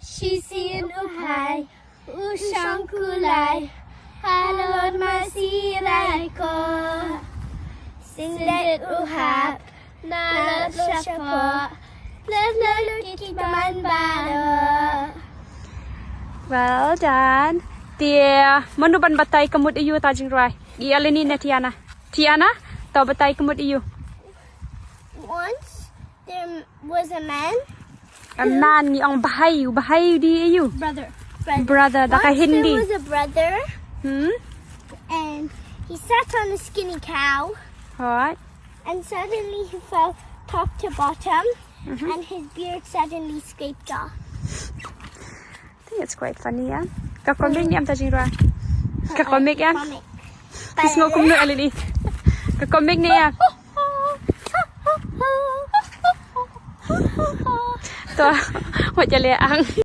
Shisin uhai, ushang kulai, halon masirai ko. Sindet uhap, nalat shapo, lelukit man bado. Well done. Tia, manu ban batai kemut iyu ta jing rwai. I Eleni Tiana. Tiana, tau batai kemut iyu. Once there was a man. A man ni ang bahayu di iyu. Brother, da ka Once Hindi. there was a brother, And he sat on a skinny cow, alright. and suddenly he fell top to bottom, and his beard suddenly scraped off. I think it's quite funny, yeah. Kakomik ni am ta jing rwai. Kakomik ya. Kis ngo kum nu Eleni. Kakomik ni ya. To, ว่าจะเลียอัง